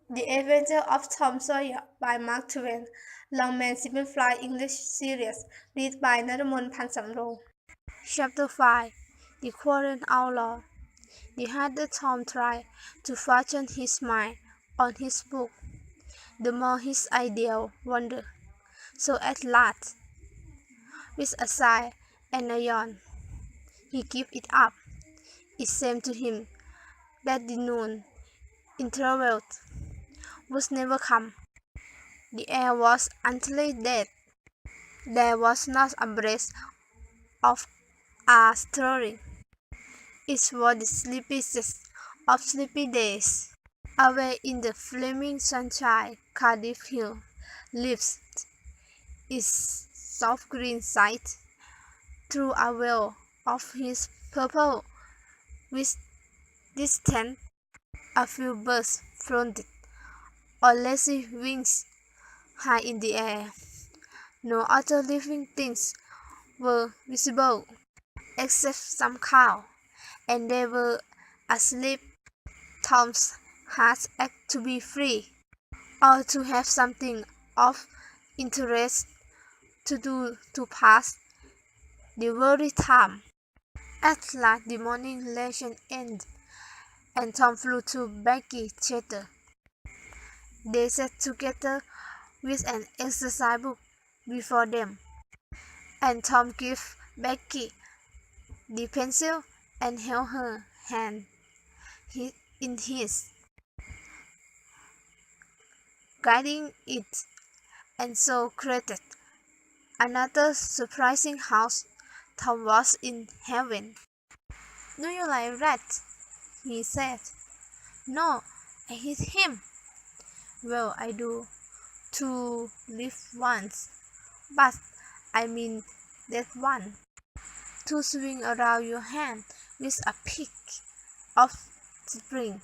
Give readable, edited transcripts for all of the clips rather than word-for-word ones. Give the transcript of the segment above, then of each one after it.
The Adventure of Tom Sawyer by Mark Twain. Longman Simplified English Series. Read by Naramon Pansamro. Chapter 5. The Quarrel Outlaw. The harder Tom tried to fasten his mind on his book, the more his idea wandered. So at last, with a sigh and a yawn, he gave it up. It seemed to him that the noon interval would never come. The air was utterly dead. There was not a breath of a stirring. It was the sleepiest of sleepy days. Away in the flaming sunshine, Cardiff Hill lifts its soft green side through a veil of his purple, with distant a few birds floated on lazy wings high in the air. No other living things were visible except some cows, and they were asleep. Tom's heart ached to be free, or to have something of interest to do to pass the weary time. At last the morning lesson ended, and Tom flew to Becky's chatter. They sat together with an exercise book before them, and Tom gave Becky the pencil and held her hand in his, guiding it, and so created another surprising house. Tom was in heaven. "Do you like rats?" he said. "No, I hate him." "Well, I do, to live once, but I mean that one. To swing around your hand with a pick of spring.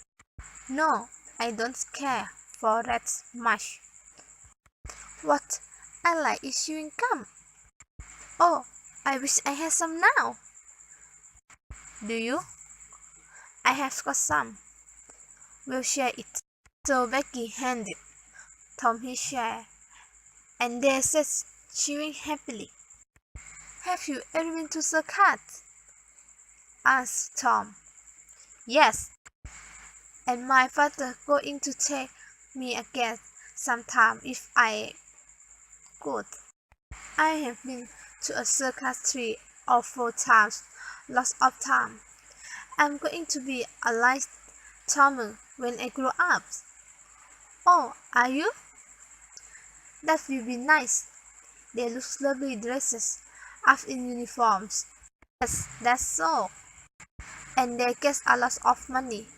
No, I don't care for rats much. What I like is chewing gum. Oh, I wish I had some now." "Do you?" "I have got some. We'll share it." So Becky handed Tom his share, and they sat chewing happily. "Have you ever been to circus?" asked Tom. "Yes, and my father going to take me again sometime if I could. I have been to a circus 3 or 4 times, lots of time. I'm going to be a light Tommer when I grow up." "Oh, are you? That will be nice. They look lovely dresses up in uniforms." "Yes, that's so. And they get a lot of money,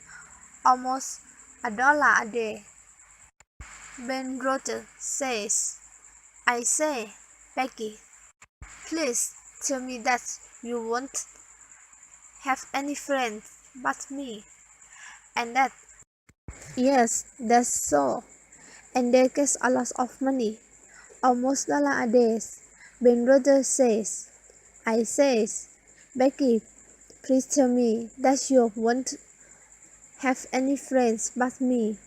almost $1 a day." Ben Roger says. "I say, Becky, please tell me that you won't have any friends but me, and that—" "Yes, that's so. And they get a lot of money, almost $1 a day," Ben Rogers says. I says, "Becky, please tell me that you won't have any friends but me,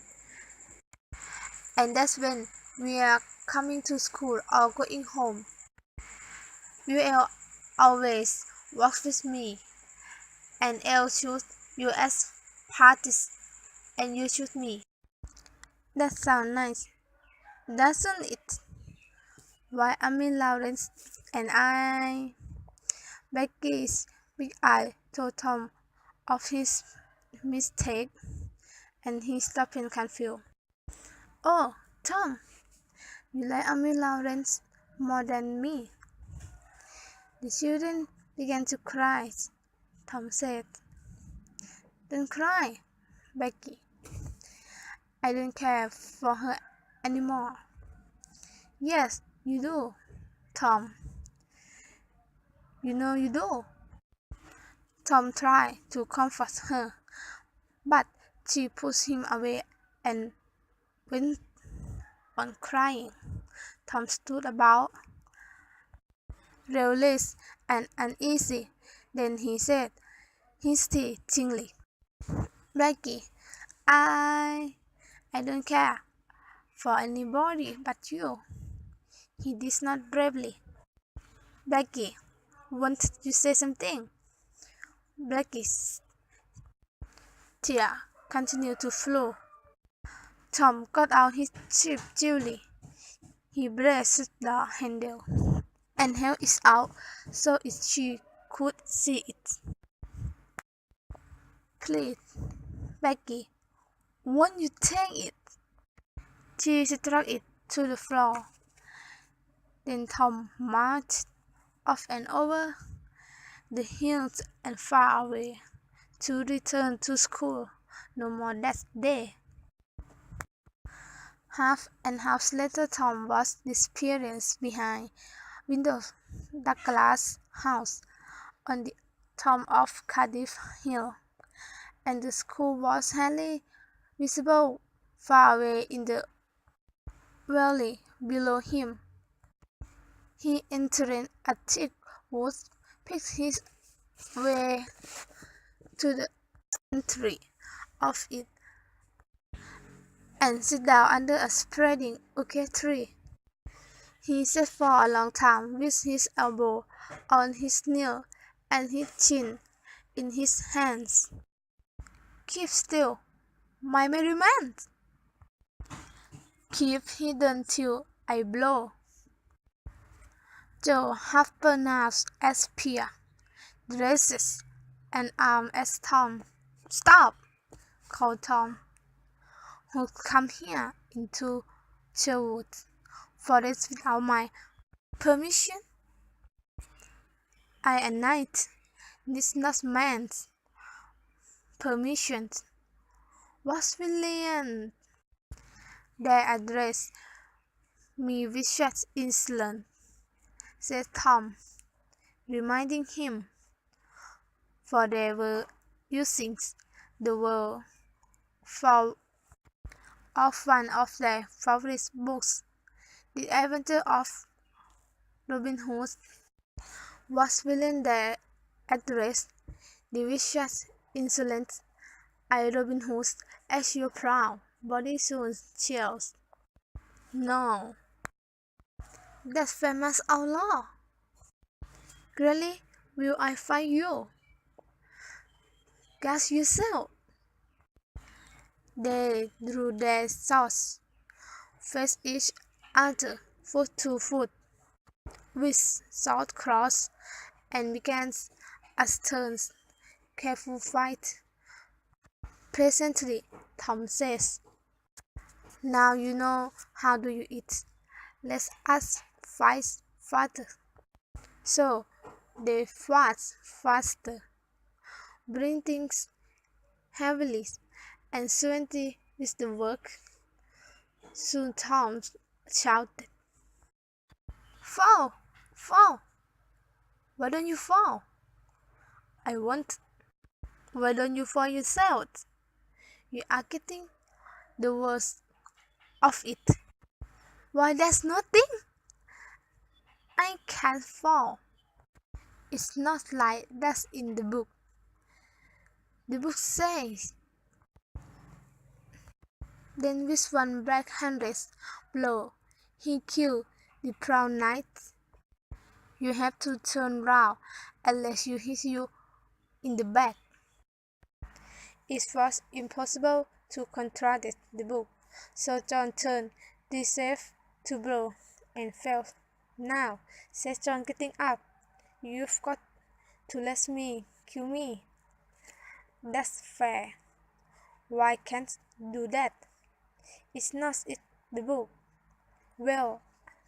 and that's when we are coming to school or going home. You will always walk with me, and I'll choose you as parties, and you choose me." "That sounds nice, doesn't it? Why, Lawrence and I—" Becky's big eye told Tom of his mistake, and he stopped in confused. "Oh, Tom, you like Lawrence more than me." The children began to cry. Tom said, "Don't cry, Becky. I don't care for her anymore." "Yes, you do, Tom. You know you do." Tom tried to comfort her, but she pushed him away and went on crying. Tom stood about, restless and uneasy. Then he said, hesitatingly, "Becky, I I don't care for anybody but you, he did not bravely. Becky, won't you say something? Becky's tears continued to flow. Tom got out his cheap jewelry. He braced the handle and held it out so she could see it. Please, Becky, won't you take it? She struck it to the floor. Then Tom marched off and over the hills and far away to return to school no more that day. Half an hour later, Tom was disappearing behind windows Douglas house on the top of Cardiff Hill, and the school was hardly visible far away in the valley below him. He entered a thick wood, picked his way to the entry of it, and sat down under a spreading oak tree. He sat for a long time with his elbow on his knee and his chin in his hands. Keep still, my merry man! Keep hidden till I blow. Joe, half pronounced as Pierre, dresses and armed as Tom. Stop! Called Tom, who come here into Sherwood Forest without my permission. I a knight, needs not man's permission. Was William? They addressed me with such insolence, said Tom, reminding him, for they were using the word for of one of their favorite books, The Adventure of Robin Hood. Was William their address, the vicious insolence, I Robin Hood, as your proud body soon chills. No, that famous outlaw. Really, will I find you? Guess yourself. They drew their swords, faced each other foot to foot, with sword crossed, and began a stern, careful fight. Presently, Tom says, now you know how do you eat. Let us fight further. So they fought faster, breathing heavily and sweaty with the work. Soon Tom shouted, fall! Fall! Why don't you fall? I won't. Why don't you fall yourself? You are getting the worst of it. Why, that's nothing. I can't fall. It's not like that's in the book. The book says. Then with one backhanded blow, he killed the proud knight. You have to turn round unless you hit you in the back. It was impossible to contradict the book, so John turned deserved to blow and fell. Now, said John, getting up, you've got to let me kill me. That's fair. Why can't do that? It's not in the book. Well,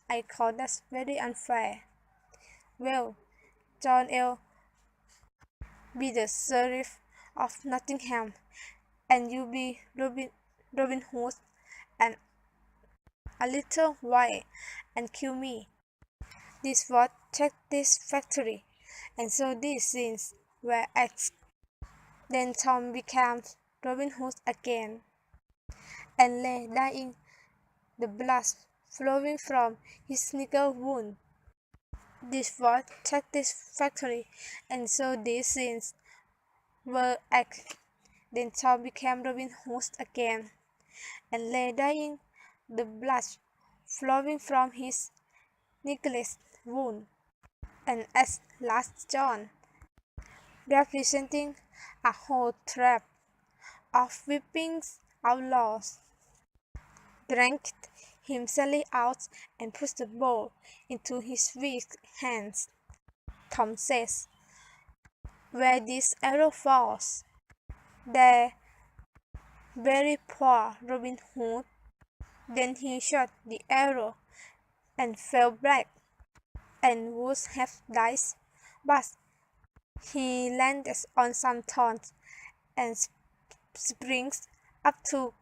I call that very unfair. Well, John L. be the sheriff of Nottingham, and you be Robin Hood, and a little while, and kill me. This was satisfactory, and so these scenes were acted. Then Tom became Robin Hood again, and lay dying, the blood flowing from his nickel wound. This was satisfactory, and so these scenes were acted. Then Tom became Robin Hood again, and lay dying, the blood flowing from his necklace wound. And at last John, representing a whole tribe of weeping outlaws, drank himself out and pushed the bowl into his weak hands. Tom says, "Where this arrow falls, there very poor Robin Hood." Then he shot the arrow and fell back, and would have died, but he landed on some thorns and springs up to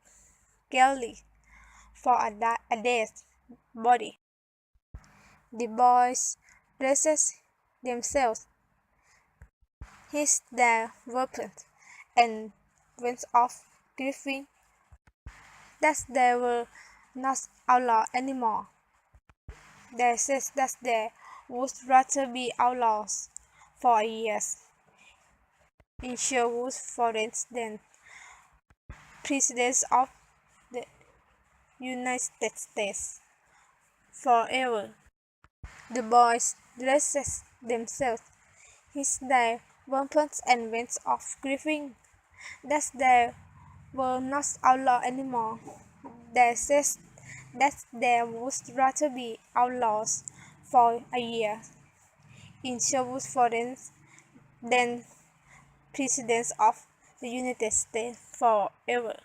Galilee for a dead body. The boys dressed themselves, hid their weapons, and went off grieving that they were not outlaws anymore. They said that they would rather be outlaws for years in Sherwood Forest than presidents of the United States forever. The boys dressed themselves, hid their weapons, and went off grieving that they were not outlaws anymore. They said that they would rather be outlaws for a year in Sherwood Forest than presidents of the United States forever.